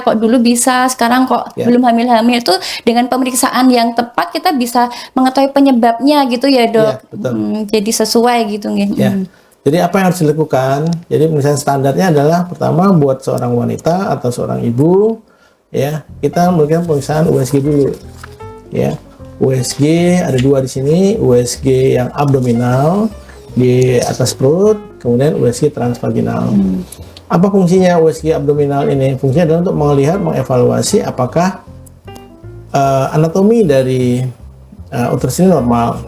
kok dulu bisa, sekarang kok belum hamil-hamil. Itu dengan pemeriksaan yang tepat kita bisa mengetahui penyebabnya gitu ya dok. Betul. Jadi sesuai gitu. Jadi apa yang harus dilakukan? Jadi misalnya standarnya adalah pertama buat seorang wanita atau seorang ibu, ya kita melakukan pemeriksaan USG dulu, ya. USG ada 2 di sini, USG yang abdominal di atas perut, kemudian USG transvaginal. Apa fungsinya USG abdominal ini? Fungsinya adalah untuk melihat, mengevaluasi apakah anatomi dari uterus ini normal.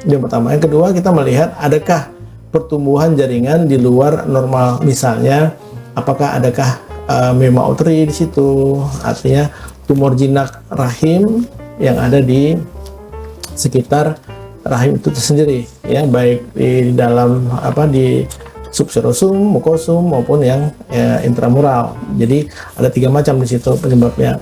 Yang pertama. Yang kedua, kita melihat adakah pertumbuhan jaringan di luar normal. Misalnya, apakah adakah mema uteri di situ, artinya tumor jinak rahim yang ada di sekitar rahim itu sendiri, ya, baik di dalam di subserosum, mukosum maupun yang intramural. Jadi ada 3 macam di situ penyebabnya.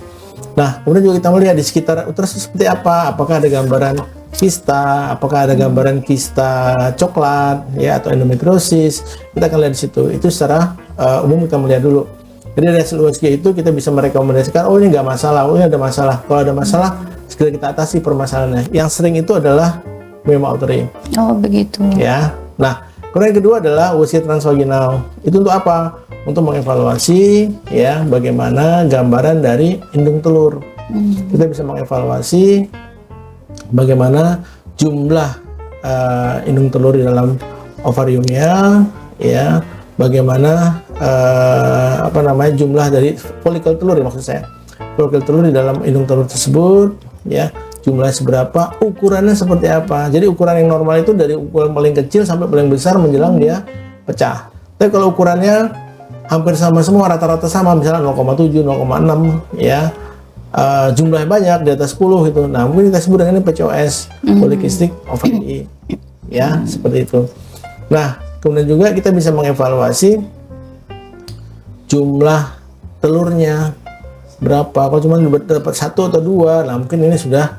Nah, kemudian juga kita melihat di sekitar uterus seperti apa, apakah ada gambaran kista, apakah ada gambaran kista coklat, ya, atau endometriosis. Kita akan lihat di situ. Itu secara umum kita melihat dulu. Jadi dari hasil USG itu kita bisa merekomendasikan, oh ini nggak masalah, oh ini ada masalah. Kalau ada masalah, segera kita atasi permasalahannya. Yang sering itu adalah mema uteri. Oh begitu. Ya. Nah, kemudian yang kedua adalah USG transvaginal. Itu untuk apa? Untuk mengevaluasi, ya, bagaimana gambaran dari indung telur. Kita bisa mengevaluasi bagaimana jumlah indung telur di dalam ovariumnya, ya, bagaimana jumlah dari folikel telur, ya, maksud saya folikel telur di dalam indung telur tersebut, ya, jumlah seberapa, ukurannya seperti apa. Jadi ukuran yang normal itu dari ukuran paling kecil sampai paling besar menjelang dia pecah. Tapi kalau ukurannya hampir sama semua, rata-rata sama, misalnya 0,7, 0,6, ya, jumlahnya banyak di atas 10 gitu. Nah, mungkin kita sebut dengan ini PCOS, polycystic ovary, ya, seperti itu. Nah, kemudian juga kita bisa mengevaluasi jumlah telurnya berapa. Kalau cuma dapat 1 atau 2, nah mungkin ini sudah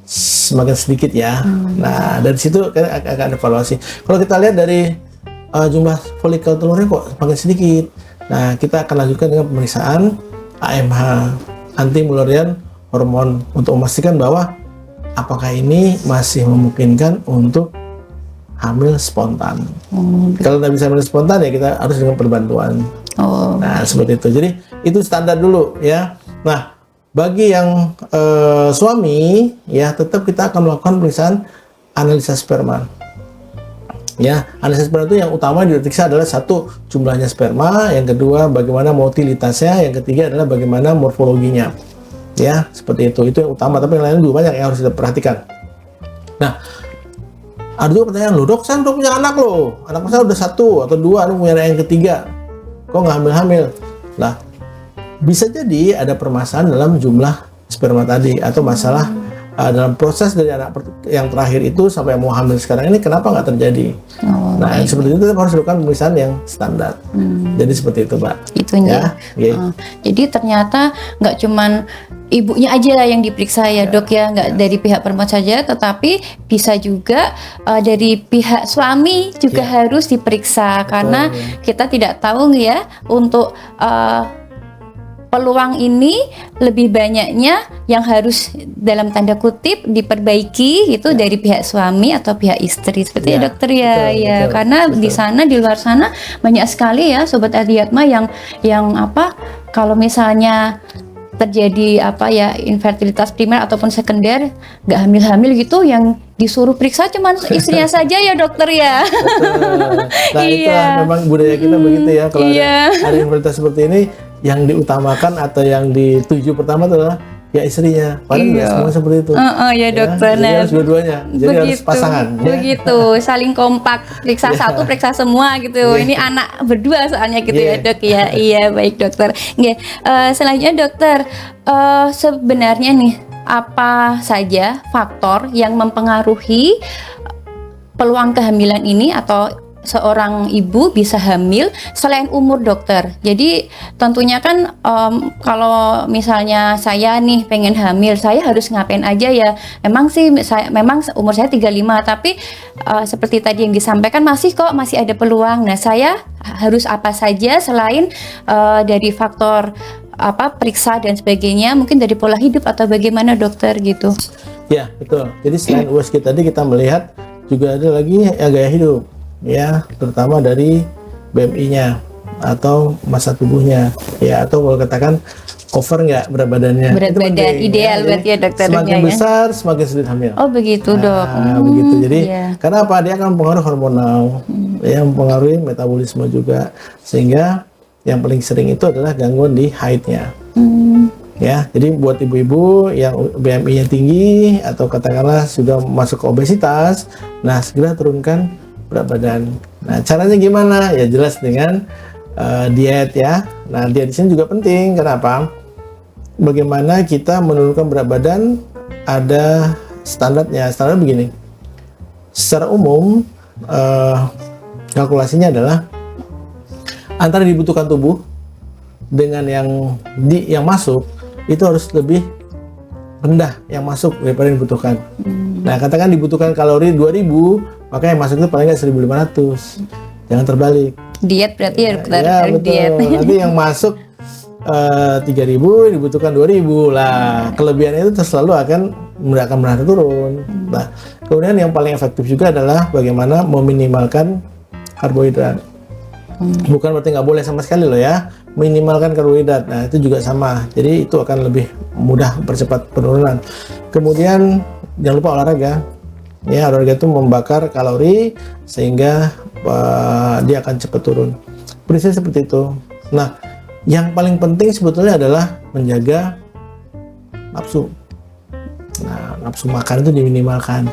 semakin sedikit, ya. Nah, dari situ kita akan evaluasi. Kalau kita lihat dari jumlah folikel telurnya kok semakin sedikit, nah kita akan lanjutkan dengan pemeriksaan AMH, anti Mullerian hormon, untuk memastikan bahwa apakah ini masih memungkinkan untuk hamil spontan. Kalau tidak bisa hamil spontan, ya kita harus dengan perbantuan. Nah, seperti itu. Jadi itu standar dulu, ya. Nah, bagi yang suami, ya, tetap kita akan melakukan pemeriksaan analisa sperma. Ya, analisa sperma itu yang utama diperiksa adalah 1, jumlahnya sperma, yang kedua bagaimana motilitasnya, yang ketiga adalah bagaimana morfologinya. Ya, seperti itu. Itu yang utama, tapi yang lain juga banyak yang harus kita perhatikan. Nah, ada juga pertanyaan, loh dok, saya udah punya anak loh, anak saya udah 1 atau 2, aku punya anak yang ketiga, kok nggak hamil-hamil? Lah, bisa jadi ada permasalahan dalam jumlah sperma tadi, atau masalah dalam proses dari anak yang terakhir itu sampai mau hamil sekarang ini kenapa nggak terjadi? Nah, seperti itu kita harus lakukan pemeriksaan yang standar. Jadi seperti itu, Mbak. Itunya. Ya? Jadi ternyata nggak cuman ibunya aja yang diperiksa, ya dok, ya, nggak dari pihak perempuan saja, tetapi bisa juga dari pihak suami juga harus diperiksa. Betul, karena kita tidak tahu, ya, untuk peluang ini lebih banyaknya yang harus dalam tanda kutip diperbaiki itu dari pihak suami atau pihak istri, seperti ya dokter, ya. Betul. Karena di sana, di luar sana banyak sekali, ya, sobat Adiatma, yang kalau misalnya terjadi infertilitas primer ataupun sekunder, nggak hamil-hamil gitu, yang disuruh periksa cuman istrinya saja, ya dokter, ya. Betul. Nah, itu memang budaya kita begitu, ya. Kalau ada infertilitas seperti ini, yang diutamakan atau yang dituju pertama adalah ya istrinya. Padahal nggak semua seperti itu. Ya dokter. Jadi harus dua-duanya. Jadi harus pasangan. Begitu, saling kompak. Periksa satu, periksa semua gitu. Ini anak berdua soalnya gitu, ya dok, ya. Iya, baik dokter. Selanjutnya dokter, sebenarnya nih, apa saja faktor yang mempengaruhi peluang kehamilan ini atau seorang ibu bisa hamil selain umur, dokter? Jadi tentunya kan kalau misalnya saya nih pengen hamil, saya harus ngapain aja, ya? Memang sih memang umur saya 35, tapi seperti tadi yang disampaikan masih ada peluang. Nah, saya harus apa saja selain dari faktor periksa dan sebagainya, mungkin dari pola hidup atau bagaimana dokter gitu. Ya, betul. Jadi selain USG tadi kita melihat juga ada lagi gaya hidup, ya, terutama dari BMI-nya atau massa tubuhnya, ya, atau kalau katakan cover nggak berat badannya. Berat Itu badan penting, ideal ya. berarti ya dokter. Semakin besar, semakin sulit hamil. Oh begitu dok. Begitu. Jadi iya. karena apa? Dia akan mempengaruhi hormonal, ya, mempengaruhi metabolisme juga, sehingga yang paling sering itu adalah gangguan di haidnya. Ya, jadi buat ibu-ibu yang BMI-nya tinggi atau katakanlah sudah masuk ke obesitas, nah segera turunkan berat badan. Nah, caranya gimana? Ya jelas dengan diet ya. Nah, diet di sini juga penting. Kenapa? Bagaimana kita menurunkan berat badan? Ada standarnya. Standar begini. Secara umum kalkulasinya adalah antara dibutuhkan tubuh dengan yang masuk itu harus lebih rendah yang masuk daripada yang dibutuhkan. Nah, katakan dibutuhkan kalori 2000, maka yang masuk itu paling nggak 1500. Jangan terbalik. Diet berarti ya dokter. Ya, betul. Diet. Nanti yang masuk 3000 dibutuhkan 2000 lah. Kelebihannya itu selalu akan turun. Nah, kemudian yang paling efektif juga adalah bagaimana meminimalkan karbohidrat. Bukan berarti nggak boleh sama sekali loh ya, minimalkan karbohidrat. Nah, itu juga sama. Jadi itu akan lebih mudah percepat penurunan. Kemudian jangan lupa olahraga. Ya, olahraga itu membakar kalori sehingga dia akan cepat turun. Prinsipnya seperti itu. Nah, yang paling penting sebetulnya adalah menjaga nafsu. Nah, nafsu makan itu diminimalkan.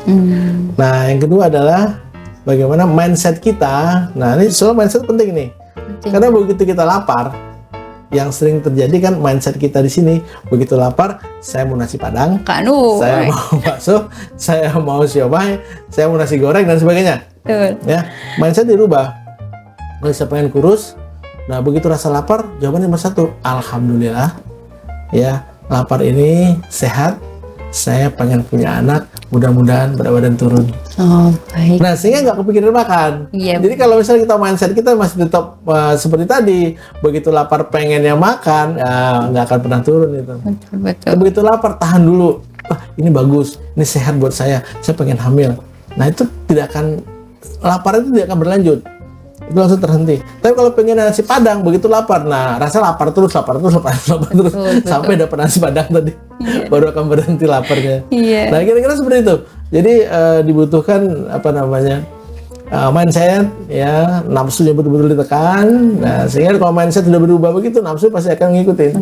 Nah, yang kedua adalah bagaimana mindset kita. Nah, ini soal mindset penting nih. Karena begitu kita lapar, yang sering terjadi kan mindset kita di sini, begitu lapar, saya mau nasi padang, saya mau bakso, saya mau siomay, saya mau nasi goreng dan sebagainya. Ya, mindset dirubah. Kalau saya pengen kurus, nah begitu rasa lapar, jawabannya nomor satu, alhamdulillah, ya lapar ini sehat, saya pengen punya anak, mudah-mudahan berat badan turun. Oh, baik. Nah, sehingga nggak kepikiran makan. Iya. Jadi kalau misalnya kita mindset kita masih tetap seperti tadi, begitu lapar pengennya makan, nggak akan pernah turun itu. Betul. Begitu lapar, tahan dulu. Ini bagus, ini sehat buat saya pengen hamil. Nah, itu tidak akan, lapar itu tidak akan berlanjut. Itu langsung terhenti. Tapi kalau pengen nasi padang, begitu lapar, nah rasa lapar terus, betul. Sampai dapat nasi padang tadi, baru akan berhenti laparnya. Iya. Nah, kira-kira seperti itu. Jadi dibutuhkan mindset, ya, nafsunya betul-betul ditekan. Nah, sehingga kalau mindset sudah berubah begitu, nafsu pasti akan ngikutin.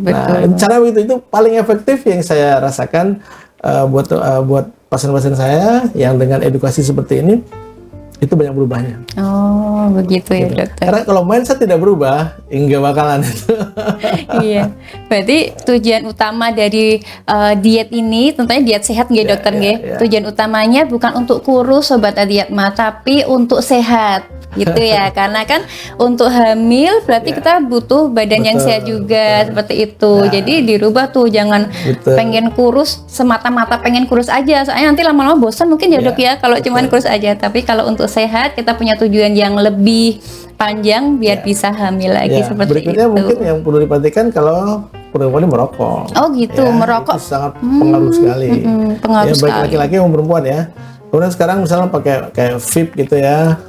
Nah, cara begitu itu paling efektif yang saya rasakan buat pasien-pasien saya yang dengan edukasi seperti ini. Itu banyak berubahnya. Oh, begitu ya dokter. Karena kalau mindset tidak berubah, enggak bakalan itu. Iya. Berarti tujuan utama dari diet ini, tentunya diet sehat nggih dokter nggih. Tujuan utamanya bukan untuk kurus sobat Adiatma, tapi untuk sehat. Gitu ya. Karena kan untuk hamil berarti kita butuh badan yang sehat juga, seperti itu. Jadi dirubah tuh, jangan pengen kurus semata-mata pengen kurus aja. Soalnya nanti lama-lama bosan mungkin ya dok ya kalau cuman kurus aja. Tapi kalau untuk sehat kita punya tujuan yang lebih panjang biar bisa hamil lagi seperti berikutnya itu. Mungkin yang perlu diperhatikan kalau perempuan merokok. Oh gitu, merokok. Itu sangat pengaruh sekali. Pengaruh sekali. Baik laki-laki maupun perempuan ya. Kemudian sekarang misalnya pakai kayak vape gitu ya.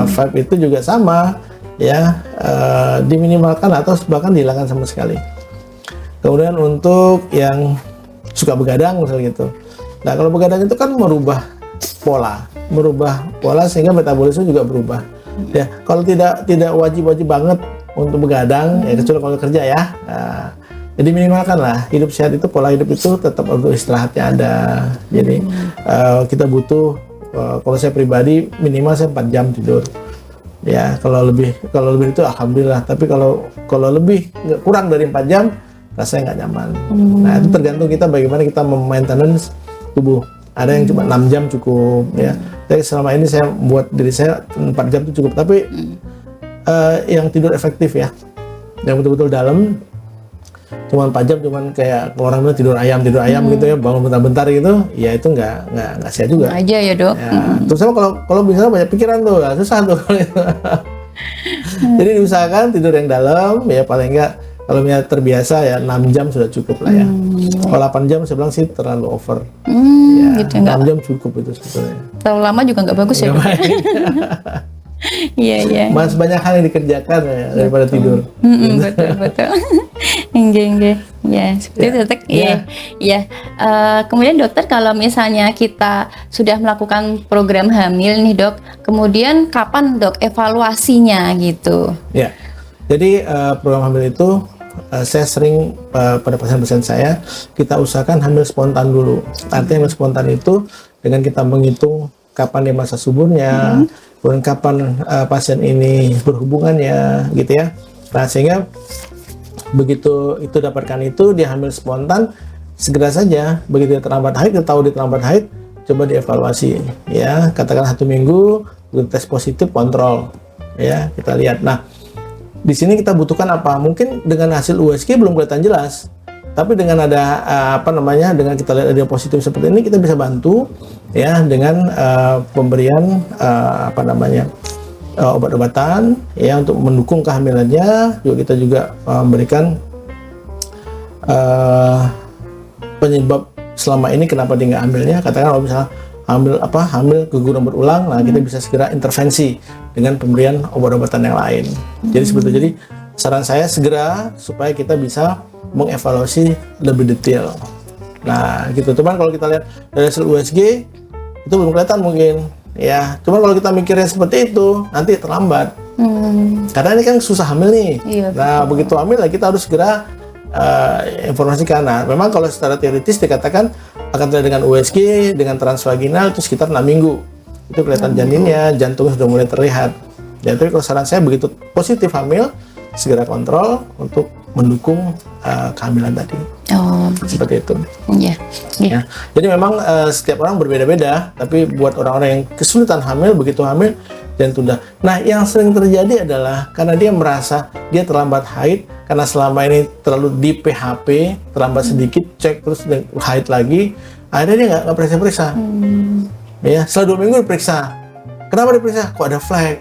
Vape itu juga sama ya, diminimalkan atau bahkan dihilangkan sama sekali. Kemudian untuk yang suka begadang misalnya gitu. Nah, kalau begadang itu kan merubah pola sehingga metabolisme juga berubah. Ya, kalau tidak wajib banget untuk begadang, ya kecuali kalau kerja ya. Jadi minimalkan lah, hidup sehat itu, pola hidup itu tetap untuk istirahatnya ada. Jadi kita butuh, kalau saya pribadi minimal saya 4 jam tidur. Ya, kalau lebih itu alhamdulillah. Tapi kalau lebih kurang dari 4 jam, rasanya nggak nyaman. Nah, itu tergantung kita bagaimana kita memaintenance tubuh. Ada yang cuma 6 jam cukup ya. Tapi selama ini saya buat diri saya 4 jam itu cukup. Tapi yang tidur efektif ya, yang betul-betul dalam, cuma 4 jam, cuman kayak orang bilang tidur ayam gitu ya, bangun bentar-bentar gitu, ya itu nggak sehat juga. Aja ya dok. Ya, terus sama kalau misalnya banyak pikiran tuh, susah tuh. Jadi diusahakan tidur yang dalam, ya paling nggak Kalau misalnya terbiasa ya 6 jam sudah cukup lah ya. Kalau 8 jam saya bilang sih terlalu over. Ya, Gitu 6 jam cukup itu sebetulnya. terlalu lama juga nggak bagus ya, Nggak Dok? baik. Iya. Mas banyak hal yang dikerjakan ya daripada tidur. Betul. Enggak. Ya, seperti itu, Dok. Iya. Iya. Kemudian dokter, kalau misalnya kita sudah melakukan program hamil nih, Dok, kemudian kapan, Dok, evaluasinya gitu? Ya. Jadi program hamil itu saya sering pada pasien-pasien saya kita usahakan hamil spontan dulu. Artinya hamil spontan itu dengan kita menghitung kapan dia masa suburnya, kemudian kapan pasien ini berhubungannya, gitu ya. Nah, sehingga begitu itu dapatkan itu dia hamil spontan, segera saja begitu dia terlambat haid, kita tahu dia terlambat haid, coba dievaluasi, ya. Katakan 1 minggu, tes positif, kontrol, ya. Kita lihat. Nah, di sini kita butuhkan apa? Mungkin dengan hasil USG belum kelihatan jelas, tapi dengan ada dengan kita lihat ada positif seperti ini, kita bisa bantu ya dengan pemberian obat-obatan ya untuk mendukung kehamilannya. Juga kita juga memberikan penyebab selama ini kenapa dia nggak hamilnya. Katakan kalau misalnya hamil keguguran berulang, nah kita bisa segera intervensi dengan pemberian obat-obatan yang lain. Jadi seperti itu. Jadi saran saya segera supaya kita bisa mengevaluasi lebih detail. Nah, gitu. Cuman kalau kita lihat dari hasil USG itu belum kelihatan mungkin, ya. Cuman kalau kita mikirnya seperti itu, nanti terlambat. Karena ini kan susah hamil nih. Iya, Nah, begitu hamil lah kita harus segera informasikan. Nah, memang kalau secara teoritis dikatakan akan terjadi dengan USG, dengan transvaginal itu sekitar 6 minggu. Itu kelihatan janinnya, jantungnya sudah mulai terlihat. Jadi kalau saran saya begitu positif hamil, segera kontrol untuk mendukung kehamilan tadi. Oh, Seperti itu. iya. Ya. Jadi memang setiap orang berbeda-beda, tapi buat orang-orang yang kesulitan hamil, begitu hamil dan tunda. Nah, yang sering terjadi adalah karena dia merasa dia terlambat haid, karena selama ini terlalu di PHP, terlambat sedikit, cek terus haid lagi, akhirnya dia nggak periksa-periksa. Ya, setelah 2 minggu diperiksa. Kenapa diperiksa? Kok ada flag?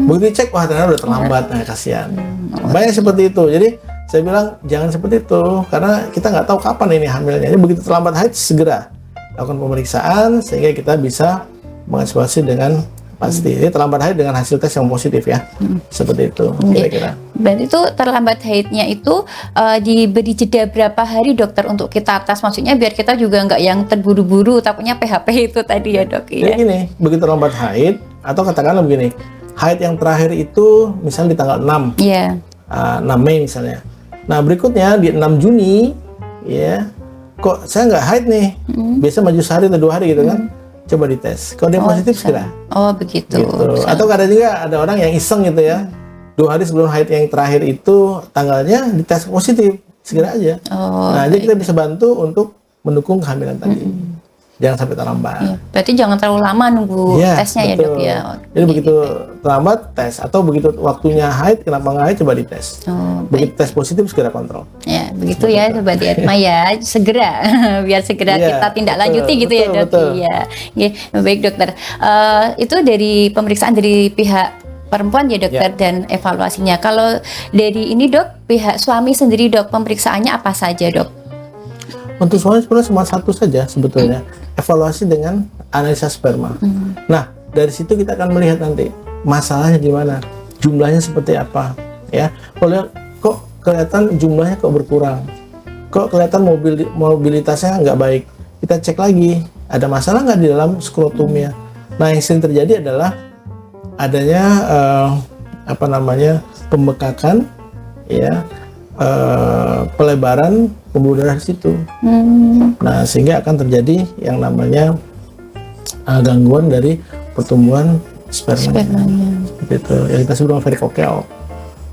Begitu cek, wah ternyata udah terlambat, nah kasihan. Banyak seperti itu. Jadi saya bilang jangan seperti itu, karena kita nggak tahu kapan ini hamilnya. Jadi begitu terlambat haid, segera lakukan pemeriksaan sehingga kita bisa mengevaluasi dengan pasti. Jadi terlambat haid dengan hasil tes yang positif ya, seperti itu kira-kira. Berarti itu terlambat haidnya itu diberi jeda berapa hari, dokter, untuk kita tes? Maksudnya biar kita juga nggak yang terburu-buru, takutnya PHP itu tadi ya, Dok. Jadi gini, begitu terlambat haid, atau katakanlah begini, haid yang terakhir itu misalnya di tanggal 6, 6 Mei misalnya. Nah, berikutnya di 6 Juni, ya, kok saya nggak haid nih, biasa maju sehari atau 2 hari gitu kan, coba dites. Kalau dia positif segera. Oh, begitu. Gitu. Atau kadang juga ada orang yang iseng gitu ya, 2 hari sebelum haid yang terakhir itu tanggalnya dites positif, segera aja. Nah, jadi kita bisa bantu untuk mendukung kehamilan tadi. Jangan sampai terlambat. Iya, berarti jangan terlalu lama nunggu tesnya, betul. ya, Dok ya. Jadi begitu terlambat tes, atau begitu waktunya haid, kenapa nggak haid, coba dites. Begitu tes positif segera kontrol. Ya, begitu ya, Sobat Diatma ya, segera biar segera kita tindak lanjuti gitu ya, Dok. Iya. Baik, dokter. Itu dari pemeriksaan dari pihak perempuan ya, dokter, dan evaluasinya. Kalau dari ini, Dok, pihak suami sendiri, Dok, pemeriksaannya apa saja, Dok? Untuk suami sebenarnya cuma satu saja sebetulnya, evaluasi dengan analisa sperma. Nah, dari situ kita akan melihat nanti masalahnya gimana, jumlahnya seperti apa, ya. Kalau lihat kok kelihatan jumlahnya kok berkurang, kok kelihatan mobilitasnya nggak baik, kita cek lagi ada masalah nggak di dalam skrotumnya. Nah, yang sering terjadi adalah adanya pembekakan, ya, pelebaran pembuluh darah di situ. Nah, sehingga akan terjadi yang namanya gangguan dari pertumbuhan spermanya. Gitu. Yang kita sebut varikokel.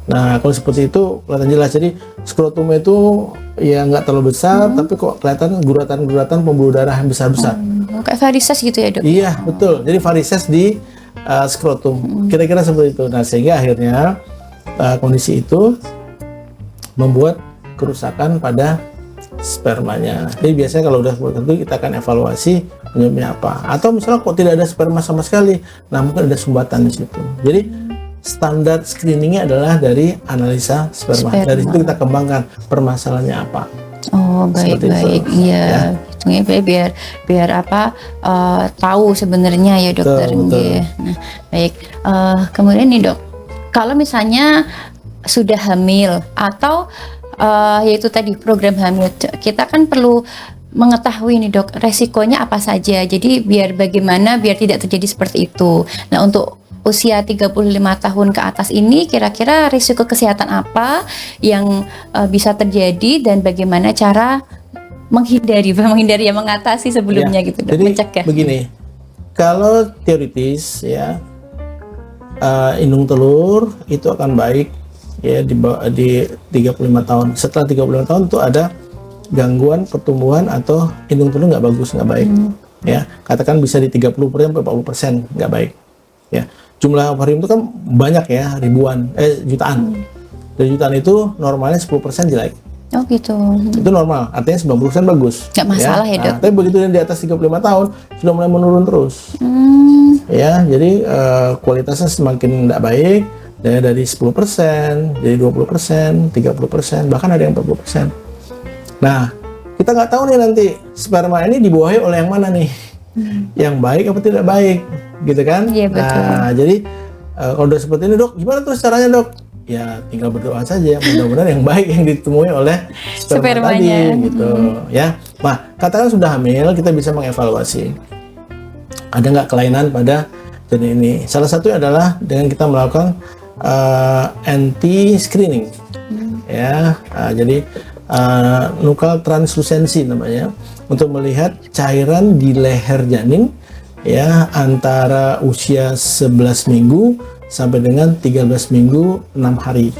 Nah, kalau seperti itu kelihatan jelas. Jadi skrotumnya itu ya nggak terlalu besar, tapi kok kelihatan guratan-guratan pembuluh darah yang besar-besar. Kayak varises gitu ya, Dok? Iya, betul. Jadi varises di skrotum. Kira-kira seperti itu. Nah, sehingga akhirnya kondisi itu membuat kerusakan pada spermanya. Jadi biasanya kalau udah tertentu kita akan evaluasi penyebabnya apa. Atau misalnya kok tidak ada sperma sama sekali, nah mungkin ada sumbatan di situ. Jadi standar screeningnya adalah dari analisa sperma. Dari situ kita kembangkan permasalahannya apa. Oh, baik-baik. Iya. Ya. Biar apa tahu sebenarnya ya dokter. Betul. Nah, baik. Kemudian nih dok, kalau misalnya sudah hamil atau yaitu tadi program hamil, kita kan perlu mengetahui nih dok resikonya apa saja. Jadi biar tidak terjadi seperti itu. Nah, untuk usia 35 tahun ke atas ini kira-kira risiko kesehatan apa yang bisa terjadi dan bagaimana cara menghindari ya, mengatasi sebelumnya ya, gitu dok, jadi mencegah. begini, kalau teoritis ya indung telur itu akan baik ya di 35 tahun. Setelah 35 tahun itu ada gangguan pertumbuhan atau indung telur nggak bagus, nggak baik. Ya, katakan bisa di 30% sampai 40% nggak baik. Ya, jumlah ovarium itu kan banyak ya, jutaan. Dari jutaan itu normalnya 10% jelek. Oh gitu. Itu normal, artinya 90% bagus. Nggak masalah ya dok. Nah, tapi begitu yang di atas 35 tahun sudah mulai menurun terus. Ya, jadi kualitasnya semakin tidak baik. Dari 10%, jadi 20%, 30%, bahkan ada yang 40%. Nah, kita nggak tahu nih nanti sperma ini dibuahi oleh yang mana nih, yang baik apa tidak baik, gitu kan? Iya, betul. Nah, jadi kalau udah seperti ini dok, gimana tuh caranya dok? Ya tinggal berdoa saja, mudah-mudahan yang baik yang ditemui oleh sperma tadi, gitu ya. Nah, katakan sudah hamil, kita bisa mengevaluasi ada nggak kelainan pada janin ini. Salah satu adalah dengan kita melakukan anti screening, ya. Jadi nukal translusensi namanya, untuk melihat cairan di leher janin ya antara usia 11 minggu sampai dengan 13 minggu 6 hari.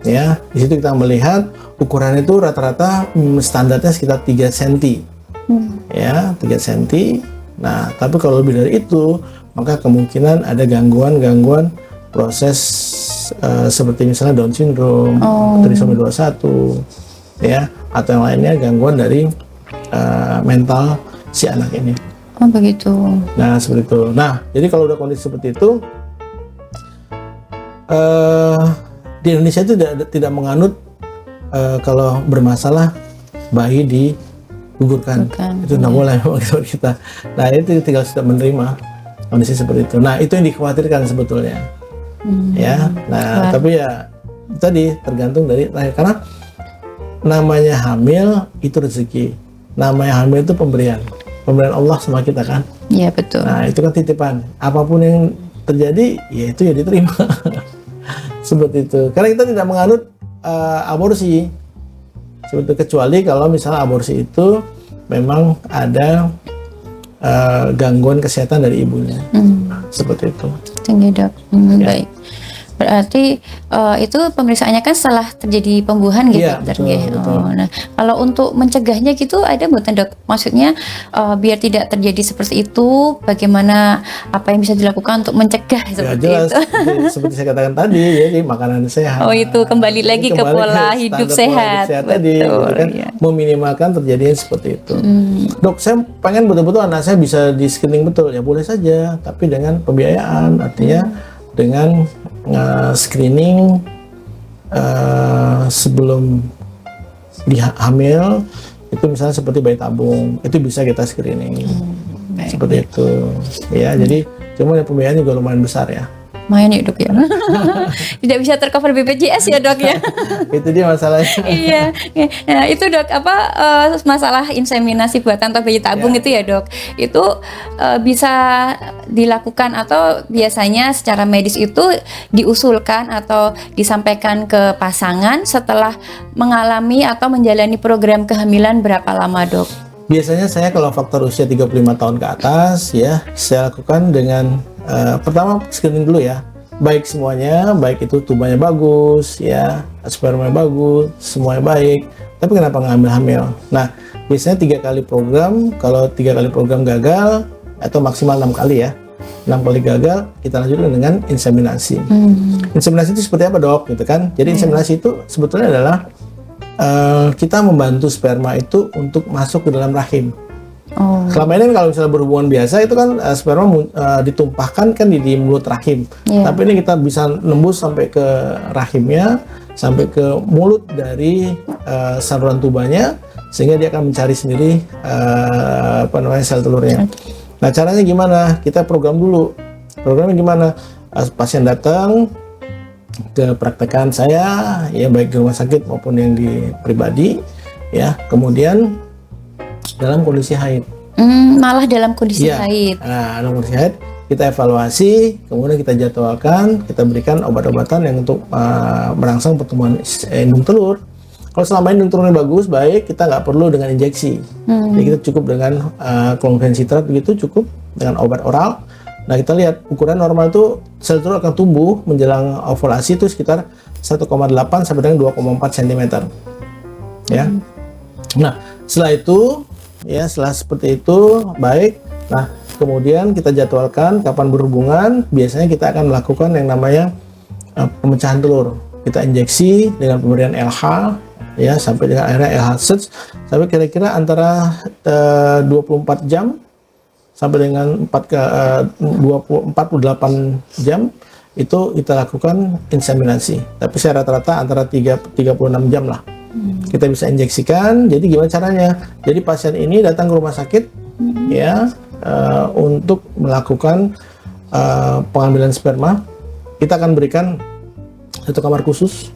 Ya, di situ kita melihat ukuran itu rata-rata standarnya sekitar 3 cm. Ya, 3 cm. Nah, tapi kalau lebih dari itu, maka kemungkinan ada gangguan-gangguan proses seperti misalnya Down syndrome, trisomi 21, ya, atau yang lainnya gangguan dari mental si anak ini. Oh begitu. Nah seperti itu. Nah jadi kalau udah kondisi seperti itu, di Indonesia itu tidak menganut kalau bermasalah bayi digugurkan. Itu tidak boleh memang kita. Nah itu tinggal sudah menerima kondisi seperti itu. Nah itu yang dikhawatirkan sebetulnya. Ya. Nah tapi ya tadi tergantung dari karena namanya hamil itu rezeki. Namanya hamil itu pemberian Allah sama kita kan. Iya betul. Nah itu kan titipan. Apapun yang terjadi, ya itu ya diterima. Seperti itu. Karena kita tidak menganut aborsi. Seperti kecuali kalau misalnya aborsi itu memang ada gangguan kesehatan dari ibunya. Seperti itu. Tinggi dok. Baik. Berarti itu pemeriksaannya kan setelah terjadi pembuahan gitu, iya, dokter. Betul. Nah, kalau untuk mencegahnya gitu ada buatan dok? Maksudnya biar tidak terjadi seperti itu, bagaimana apa yang bisa dilakukan untuk mencegah seperti jelas, itu? seperti saya katakan tadi, jadi makanan sehat. Oh itu kembali lagi ke pola hidup sehat. Tadi, gitu kan, meminimalkan terjadinya seperti itu. Dok, saya pengen betul-betul anak saya bisa di screening betul, ya boleh saja, tapi dengan pembiayaan, artinya dengan screening sebelum hamil itu misalnya seperti bayi tabung itu bisa kita screening seperti itu ya. Jadi cuma pembiayaan juga lumayan besar ya. Main ya dok ya. Tidak bisa tercover BPJS ya dok ya. Itu dia masalahnya. Iya. Nah itu dok masalah inseminasi buatan atau bayi tabung itu ya dok. Itu bisa dilakukan atau biasanya secara medis itu diusulkan atau disampaikan ke pasangan setelah mengalami atau menjalani program kehamilan berapa lama dok? Biasanya saya kalau faktor usia 35 tahun ke atas ya saya lakukan dengan pertama screening dulu ya, baik semuanya, baik itu tubuhnya bagus ya, sperma bagus, semuanya baik, tapi kenapa nggak hamil? Nah biasanya 3 kali program, kalau 3 kali program gagal atau maksimal 6 kali ya, 6 kali gagal kita lanjutkan dengan inseminasi. Inseminasi itu seperti apa dok? Gitu kan? Jadi inseminasi itu sebetulnya adalah kita membantu sperma itu untuk masuk ke dalam rahim. Oh. Selama ini kalau misalnya berhubungan biasa itu kan sperma ditumpahkan kan di mulut rahim. Iya. Tapi ini kita bisa nembus sampai ke rahimnya, sampai ke mulut dari saluran tubanya, sehingga dia akan mencari sendiri sel telurnya. Nah, caranya gimana? Kita program dulu. Programnya gimana? Pasien datang ke praktekan saya, ya baik di rumah sakit maupun yang di pribadi, ya. Kemudian dalam kondisi haid. Malah dalam kondisi Iya. haid. Nah, dalam kondisi haid kita evaluasi, kemudian kita jadwalkan, kita berikan obat-obatan yang untuk merangsang pertumbuhan indung telur. Kalau selama indung telurnya bagus, baik, kita nggak perlu dengan injeksi. Jadi kita cukup dengan klonfenin sitrat, begitu cukup dengan obat oral. Nah, kita lihat ukuran normal itu sel telur akan tumbuh menjelang ovulasi itu sekitar 1,8 sampai dengan 2,4 cm. Ya. Nah, setelah itu, ya setelah seperti itu baik. Nah, kemudian kita jadwalkan kapan berhubungan. Biasanya kita akan melakukan yang namanya pemecahan telur. Kita injeksi dengan pemberian LH, ya sampai dengan akhirnya LH search sampai kira-kira antara 24 jam sampai dengan 48 jam itu kita lakukan inseminasi. Tapi saya rata-rata antara 36 jam lah. Kita bisa injeksikan. Jadi gimana caranya? Jadi pasien ini datang ke rumah sakit, ya, untuk melakukan pengambilan sperma. Kita akan berikan satu kamar khusus,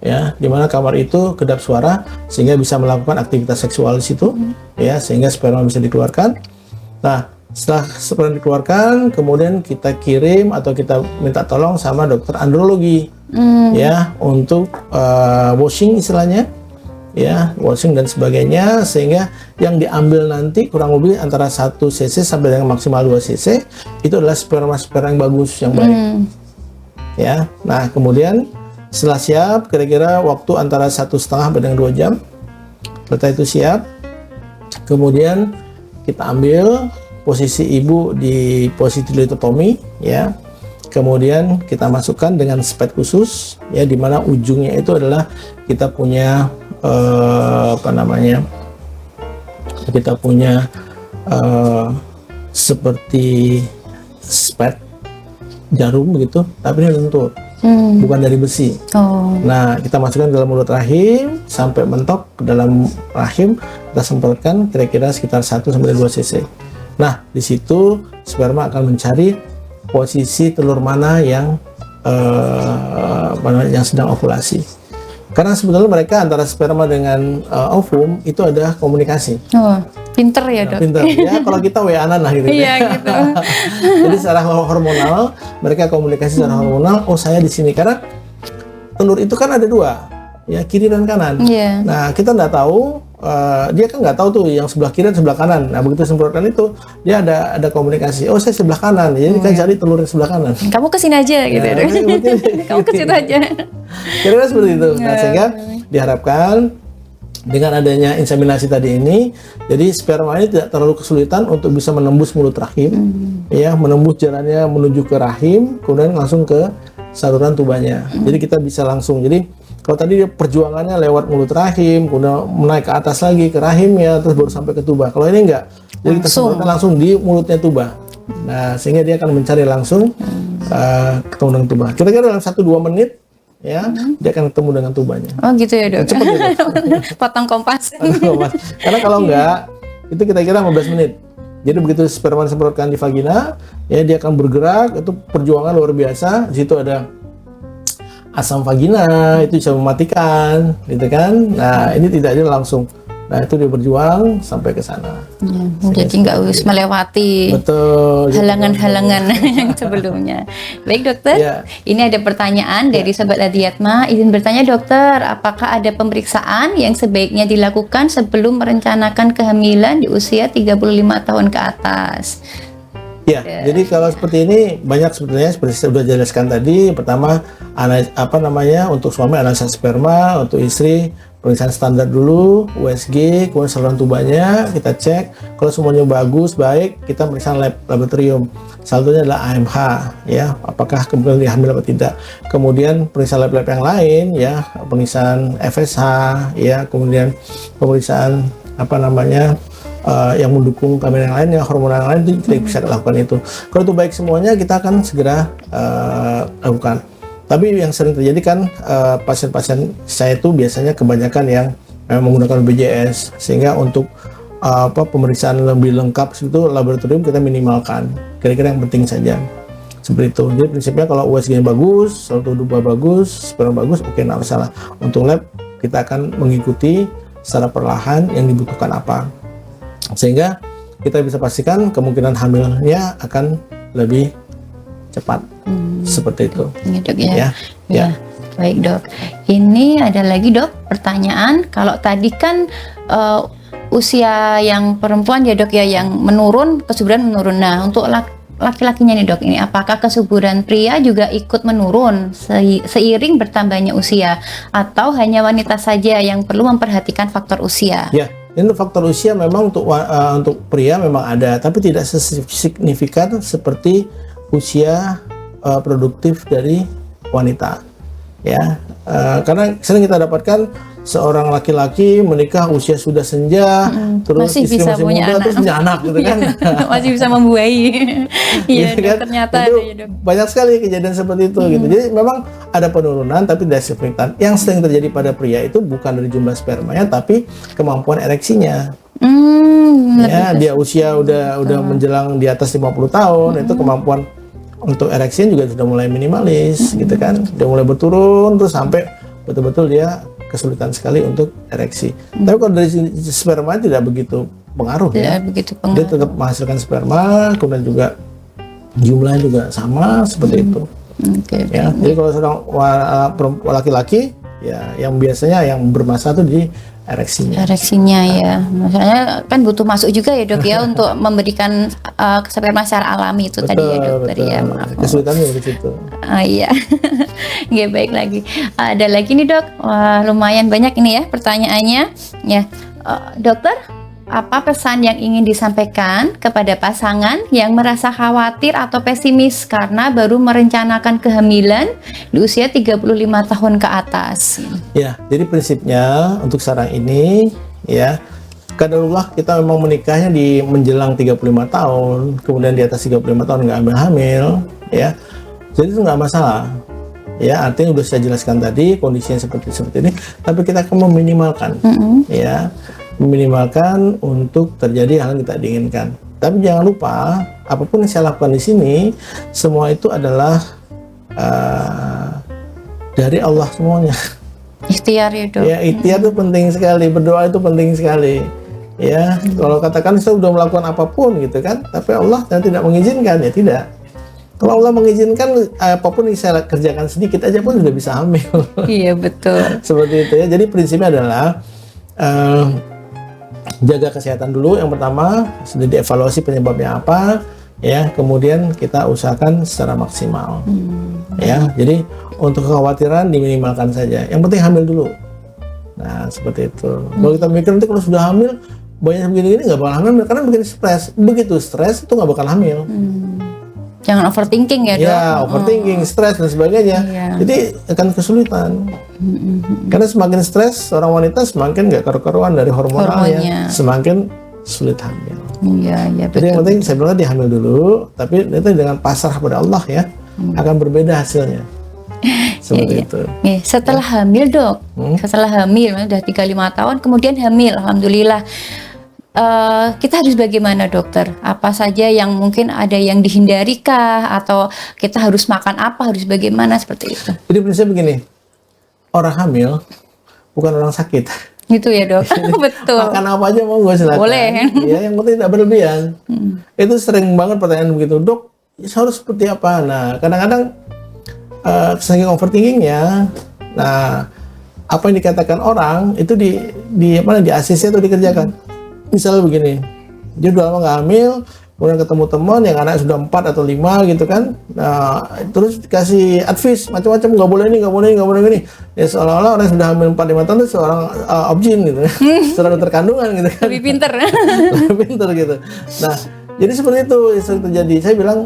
ya, di mana kamar itu kedap suara sehingga bisa melakukan aktivitas seksual di situ, ya, sehingga sperma bisa dikeluarkan. Nah, setelah sperma dikeluarkan, kemudian kita kirim atau kita minta tolong sama dokter andrologi. Ya, untuk washing istilahnya, ya, washing dan sebagainya, sehingga yang diambil nanti kurang lebih antara 1 cc sampai dengan maksimal 2 cc itu adalah sperma yang bagus, yang baik. Ya, nah kemudian setelah siap, kira-kira waktu antara 1,5 sampai dengan 2 jam, setelah itu siap, kemudian kita ambil posisi ibu di posisi dilitotomi, ya. Kemudian kita masukkan dengan spet khusus, ya, di mana ujungnya itu adalah kita punya kita punya seperti spet jarum begitu, tapi ini lentur, bukan dari besi. Nah, kita masukkan ke dalam mulut rahim sampai mentok ke dalam rahim, kita semprotkan kira-kira sekitar 1 sampai 2 cc. Nah, di situ sperma akan mencari posisi telur mana yang sedang ovulasi. Karena sebetulnya mereka antara sperma dengan ovum itu ada komunikasi. Oh, pinter ya, Dok. Pinter. Ya, kalau kita WA-an lah gitu. Iya, gitu. Jadi secara hormonal, mereka komunikasi secara hormonal, oh saya di sini. Karena telur itu kan ada 2, ya, kiri dan kanan. Iya. Nah, kita nggak tahu, dia kan nggak tahu tuh yang sebelah kiri dan sebelah kanan. Nah, begitu semprotkan itu, dia ada komunikasi. Oh, saya sebelah kanan. Jadi kan cari telur yang sebelah kanan. Kamu kesini aja gitu. Nah, Kamu ke situ aja. Kira-kira seperti itu. Nah, sehingga diharapkan dengan adanya inseminasi tadi ini, jadi sperma ini tidak terlalu kesulitan untuk bisa menembus mulut rahim, ya, menembus jalannya menuju ke rahim, kemudian langsung ke saluran tubanya. Jadi kita bisa langsung. Jadi kalau tadi dia perjuangannya lewat mulut rahim, kemudian naik ke atas lagi ke rahimnya, terus baru sampai ke tuba. Kalau ini enggak, jadi kita semprotkan langsung di mulutnya tuba. Nah, sehingga dia akan mencari langsung ketemu dengan tuba. Kira-kira dalam 1-2 menit, ya, dia akan ketemu dengan tubanya. Oh, gitu ya, Dok. Cepat gitu. Potong kompas. Karena kalau enggak, itu kira-kira 15 menit. Jadi begitu sperma disemprotkan di vagina, ya dia akan bergerak, itu perjuangan luar biasa. Di situ ada asam vagina, itu bisa mematikan, gitu kan. Nah, ini tidak ada langsung. Nah, itu dia berjuang sampai ke sana. Jadi nggak harus melewati halangan-halangan yang sebelumnya. Baik, Dokter. Ya. Ini ada pertanyaan dari Sobat Adiatma. Izin bertanya, Dokter, apakah ada pemeriksaan yang sebaiknya dilakukan sebelum merencanakan kehamilan di usia 35 tahun ke atas? Ya, jadi kalau seperti ini banyak sebetulnya seperti saya sudah jelaskan tadi. Pertama, untuk suami analisa sperma, untuk istri pemeriksaan standar dulu, USG, kemudian saluran tubanya kita cek. Kalau semuanya bagus, baik, kita periksa laboratorium. Saldonya adalah AMH, ya, apakah kemudian dia hamil atau tidak. Kemudian periksa lab-lab yang lain, ya, pemeriksaan FSH, ya, kemudian pemeriksaan yang mendukung kehamilan yang lainnya, hormon yang lain, itu kita bisa lakukan itu. Kalau itu baik semuanya, kita akan segera lakukan. Tapi yang sering terjadi kan pasien-pasien saya itu biasanya kebanyakan yang menggunakan BPJS, sehingga untuk pemeriksaan lebih lengkap itu laboratorium kita minimalkan. Kira-kira yang penting saja. Seperti itu. Jadi prinsipnya kalau USG-nya bagus, saldo tubuh bagus, sperma bagus, oke, nggak masalah. Untuk lab kita akan mengikuti secara perlahan yang dibutuhkan apa, sehingga kita bisa pastikan kemungkinan hamilnya akan lebih cepat. Seperti itu. Ya, Dok, ya. Baik, Dok. Ini ada lagi, Dok, pertanyaan. Kalau tadi kan usia yang perempuan ya, Dok, ya, yang menurun, kesuburan menurun. Nah, untuk laki-lakinya nih, Dok, ini apakah kesuburan pria juga ikut menurun seiring bertambahnya usia, atau hanya wanita saja yang perlu memperhatikan faktor usia? Ya, ini faktor usia memang untuk pria memang ada, tapi tidak signifikan seperti usia produktif dari wanita, ya. Karena sering kita dapatkan seorang laki-laki menikah usia sudah senja, terus masih istri bisa masih punya muda, anak. terus punya anak gitu kan. Masih bisa membuahi. Iya, Gitu Dok, kan? ternyata Itu ada ya, Dok. banyak sekali kejadian seperti itu gitu. Jadi memang ada penurunan tapi tidak signifikan. Yang sering terjadi pada pria itu bukan dari jumlah spermanya, tapi kemampuan ereksinya. Ya, dia usia udah menjelang di atas 50 tahun, itu kemampuan untuk ereksinya juga sudah mulai minimalis gitu kan. Dia mulai berturun terus sampai betul-betul dia kesulitan sekali untuk ereksi. Tapi kalau dari sperma tidak begitu pengaruh, ya. Begitu Dia tetap menghasilkan sperma, kemudian juga jumlahnya juga sama seperti itu. Ya, jadi kalau seorang laki-laki, ya yang biasanya yang bermasalah itu di ereksinya. Ya, maksudnya kan butuh masuk juga ya, Dok, ya, untuk memberikan sperma secara alami itu tadi ya, Dokter, ya, maaf. Kesulitannya di situ. Iya. Oke, baik lagi. Ada lagi nih, Dok. Wah, lumayan banyak ini ya pertanyaannya. Ya, Dokter, apa pesan yang ingin disampaikan kepada pasangan yang merasa khawatir atau pesimis karena baru merencanakan kehamilan di usia 35 tahun ke atas? Ya, jadi prinsipnya untuk sekarang ini, ya, kadarullah kita memang menikahnya di menjelang 35 tahun, kemudian di atas 35 tahun nggak hamil, ya. Jadi itu nggak masalah. Ya, artinya udah saya jelaskan tadi kondisinya seperti ini, tapi kita akan meminimalkan, ya. Meminimalkan untuk terjadi hal yang tidak diinginkan. Tapi jangan lupa, apapun yang saya lakukan di sini, semua itu adalah dari Allah semuanya. Ikhtiar ya, Dok. Ya, ikhtiar itu penting sekali, berdoa itu penting sekali. Ya, kalau katakan saya sudah melakukan apapun gitu kan, tapi Allah tidak mengizinkan, ya tidak. Kalau Allah mengizinkan, apapun yang saya kerjakan sedikit aja pun sudah bisa hamil. Iya, betul. Seperti itu ya. Jadi prinsipnya adalah jaga kesehatan dulu yang pertama, sudah dievaluasi penyebabnya apa, ya, kemudian kita usahakan secara maksimal. Ya, jadi untuk kekhawatiran diminimalkan saja. Yang penting hamil dulu. Nah, seperti itu. Kalau kita mikir nanti kalau sudah hamil banyak begini-gini nggak bakal hamil karena bikin stres. Begitu stres itu nggak bakal hamil. Jangan overthinking ya, Dok. Ya, overthinking, stres dan sebagainya. Iya. Jadi akan kesulitan. Karena semakin stres seorang wanita semakin nggak karu-karuan dari hormonalnya, semakin sulit hamil. Iya, Jadi yang penting saya bilang tadi hamil dulu, tapi itu dengan pasrah pada Allah ya, akan berbeda hasilnya. Seperti itu. Setelah hamil, Dok, setelah hamil, udah 35 tahun, kemudian hamil, alhamdulillah. Kita harus bagaimana, Dokter? Apa saja yang mungkin ada yang dihindari kah? Atau kita harus makan apa? Harus bagaimana seperti itu? Jadi prinsipnya begini, orang hamil bukan orang sakit. Gitu ya, Dok. Betul. Makan apa aja mau gue silakan. Boleh. Ya, yang penting tidak berlebihan. Itu sering banget pertanyaan begitu, Dok. Harus seperti apa? Nah, kadang-kadang saking overthinkingnya, nah apa yang dikatakan orang itu di ACC itu dikerjakan. Misalnya begini, dia udah lama nggak hamil, kemudian ketemu teman yang anak sudah 4 atau 5 gitu kan, nah terus dikasih advice macam-macam, nggak boleh ini, nggak boleh ini, nggak boleh ini, ya seolah-olah orang yang sudah hamil 4-5 tahun itu seorang objin gitu, seorang dokter kandungan gitu kan, Lebih pinter. lebih pinter gitu. Nah, jadi seperti itu yang sering terjadi. Saya bilang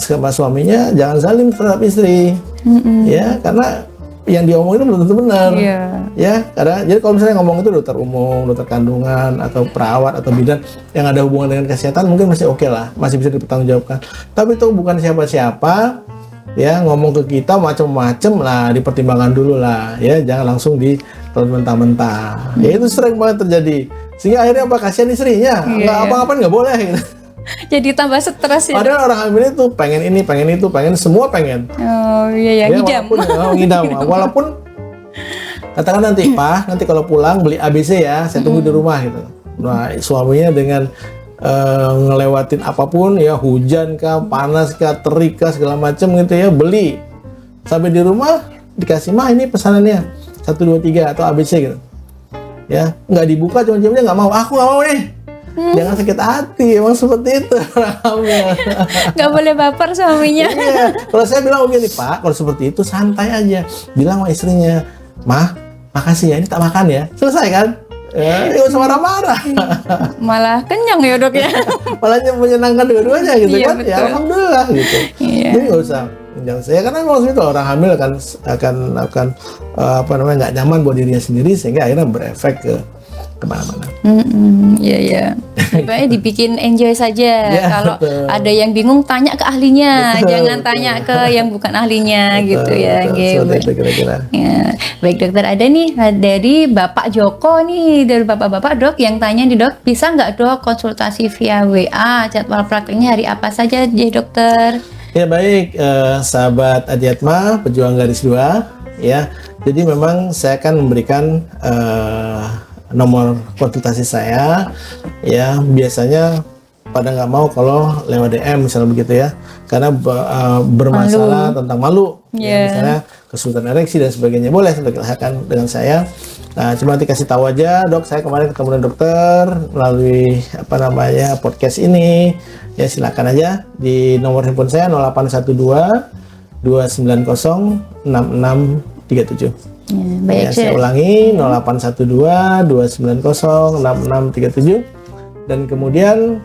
sama suaminya jangan zalim terhadap istri, ya karena yang diomongin itu belum tentu benar. Iya. Ya, karena jadi kalau misalnya ngomong itu dokter umum, dokter kandungan atau perawat atau bidan yang ada hubungan dengan kesehatan mungkin masih oke lah, masih bisa dipertanggungjawabkan. Tapi itu bukan siapa-siapa ya ngomong ke kita macam-macam lah, dipertimbangkan dulu lah ya, jangan langsung ditelan mentah-mentah. Ya itu sering banget terjadi. Sehingga akhirnya apa, kasihan istrinya, nggak apa-apain nggak boleh gitu. Jadi tambah stres ya. Padahal orang hamil itu pengen ini, pengen itu, pengen semua pengen. Oh iya ya, ngidam. Ngidam. Walaupun katakan nanti Pak, nanti kalau pulang beli ABC ya, saya tunggu di rumah gitu. Nah suaminya dengan ngelewatin apapun ya, hujan kah, panas kah, terik kah, segala macam gitu ya, beli. Sampai di rumah dikasih, mah ini pesanannya 1, 2, 3 atau ABC gitu. Ya, nggak dibuka, cuma dia nggak mau. Aku nggak mau nih. Jangan sakit hati, emang seperti itu orang hamil. Nggak boleh baper suaminya. Iya, kalau saya bilang begini Pak, kalau seperti itu santai aja. Bilang sama istrinya, Mah, makasih ya, ini tak makan ya. Selesai kan? Ya, nggak usah marah-marah. Malah kenyang ya dok ya. Malah menyenangkan dua-duanya gitu Iya, kan? Ya betul. alhamdulillah gitu. Iya. Jadi nggak usah. Jangan saya karena maksudnya itu orang hamil akan apa namanya nggak nyaman buat dirinya sendiri sehingga akhirnya berefek ke kemana-mana. Iya iya. Pokoknya dibikin enjoy saja. Ya, Kalau betul. ada yang bingung tanya ke ahlinya, Betul, jangan betul. tanya ke yang bukan ahlinya gitu ya. Betul, Gitu. seperti itu kira-kira. Ya, baik dokter, ada nih dari Bapak Joko nih, dari bapak-bapak dok yang tanya nih dok, bisa nggak dok konsultasi via WA, jadwal prakteknya hari apa saja ya dokter? Ya baik, sahabat Adiatma, pejuang garis 2 ya. Jadi memang saya akan memberikan nomor konsultasi saya ya, biasanya pada nggak mau kalau lewat DM misalnya begitu ya, karena bermasalah tentang malu ya, Yeah. misalnya kesulitan ereksi dan sebagainya, boleh silakan dengan saya. Nah, cuma nanti kasih tahu aja, dok saya kemarin ketemu dengan dokter melalui apa namanya podcast ini ya, silakan aja di nomor handphone saya 0812 290 6637. Ya, baik, Ya, saya ulangi 0812 290 6637, dan kemudian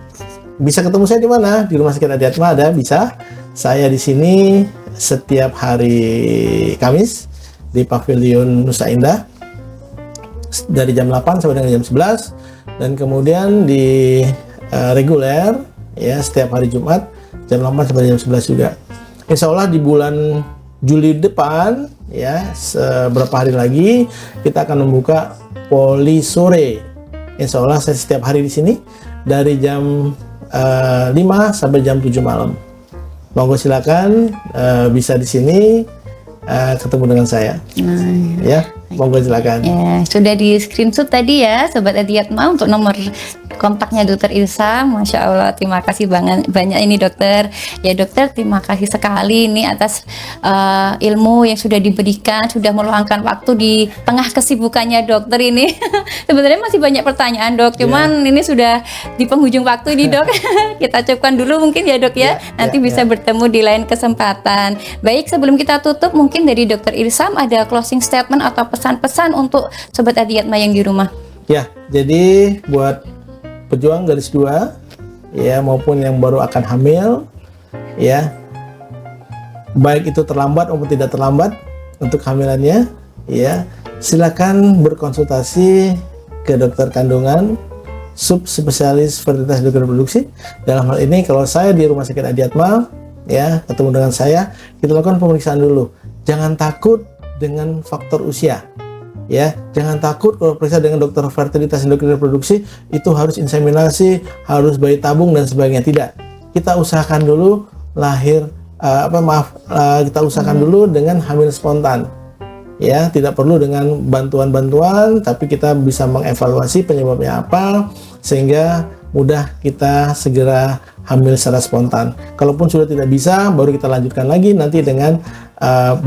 bisa ketemu saya di mana? Di Rumah Sakit Adiatma ada, bisa. Saya di sini setiap hari Kamis di Pavilion Nusa Indah dari jam 8 sampai dengan jam 11, dan kemudian di reguler ya setiap hari Jumat jam 8 sampai jam 11 juga. Insya Allah di bulan Juli depan ya, beberapa hari lagi kita akan membuka poli sore. Insya Allah saya setiap hari di sini dari jam 5 sampai jam 7 malam. Monggo silakan bisa di sini ketemu dengan saya. Ya, monggo silakan. Ya, sudah di screenshot tadi ya Sobat Adiatma untuk nomor kontaknya Dokter Ilsa. Masya Allah, terima kasih banyak ini dokter. Ya dokter, terima kasih sekali ini atas ilmu yang sudah diberikan, sudah meluangkan waktu di tengah kesibukannya dokter ini. Sebenarnya masih banyak pertanyaan dok, cuman ini sudah di penghujung waktu ini dok. Kita cukupkan dulu mungkin ya dok ya. Nanti bisa bertemu di lain kesempatan. Baik, sebelum kita tutup mungkin dari Dokter Ilsam ada closing statement atau pesan-pesan untuk Sobat Adiatma yang di rumah. Ya, jadi buat pejuang garis 2 ya maupun yang baru akan hamil ya, baik itu terlambat maupun tidak terlambat untuk kehamilannya ya, silakan berkonsultasi ke dokter kandungan subspesialis fertilitas dan reproduksi. Dalam hal ini kalau saya di Rumah Sakit Adiatma ya, ketemu dengan saya, kita lakukan pemeriksaan dulu. Jangan takut dengan faktor usia. Ya, jangan takut kalau periksa dengan dokter fertilitas dan reproduksi itu harus inseminasi, harus bayi tabung dan sebagainya. Tidak. Kita usahakan dulu kita usahakan dulu dengan hamil spontan. Ya, tidak perlu dengan bantuan-bantuan, tapi kita bisa mengevaluasi penyebabnya apa sehingga mudah kita segera hamil secara spontan. Kalaupun sudah tidak bisa, baru kita lanjutkan lagi nanti dengan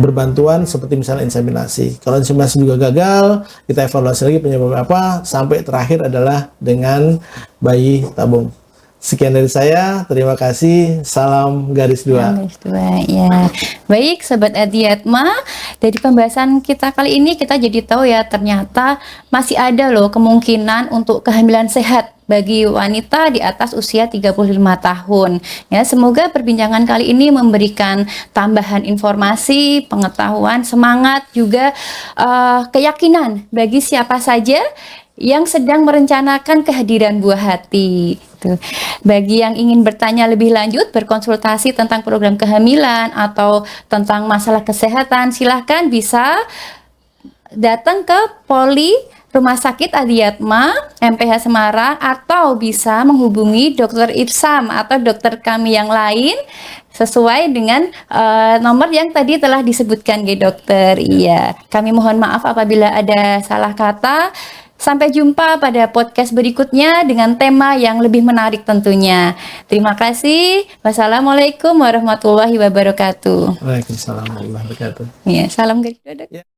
berbantuan seperti misalnya inseminasi. Kalau inseminasi juga gagal, kita evaluasi lagi penyebabnya apa, sampai terakhir adalah dengan bayi tabung. Sekian dari saya, terima kasih. Salam garis dua. Garis dua, ya. Baik, Sobat Adiatma, dari pembahasan kita kali ini kita jadi tahu ya, ternyata masih ada loh kemungkinan untuk kehamilan sehat bagi wanita di atas usia 35 tahun. Ya, semoga perbincangan kali ini memberikan tambahan informasi, pengetahuan, semangat, juga keyakinan bagi siapa saja yang sedang merencanakan kehadiran buah hati. Tuh. Bagi yang ingin bertanya lebih lanjut, berkonsultasi tentang program kehamilan atau tentang masalah kesehatan, silahkan bisa datang ke Poli Rumah Sakit Adiatma MPH Semarang, atau bisa menghubungi Dokter Ipsam atau dokter kami yang lain sesuai dengan nomor yang tadi telah disebutkan dokter. Iya, kami mohon maaf apabila ada salah kata. Sampai jumpa pada podcast berikutnya dengan tema yang lebih menarik tentunya. Terima kasih. Wassalamualaikum warahmatullahi wabarakatuh. Waalaikumsalam warahmatullahi wabarakatuh. Ya, salam garis dua, Dok.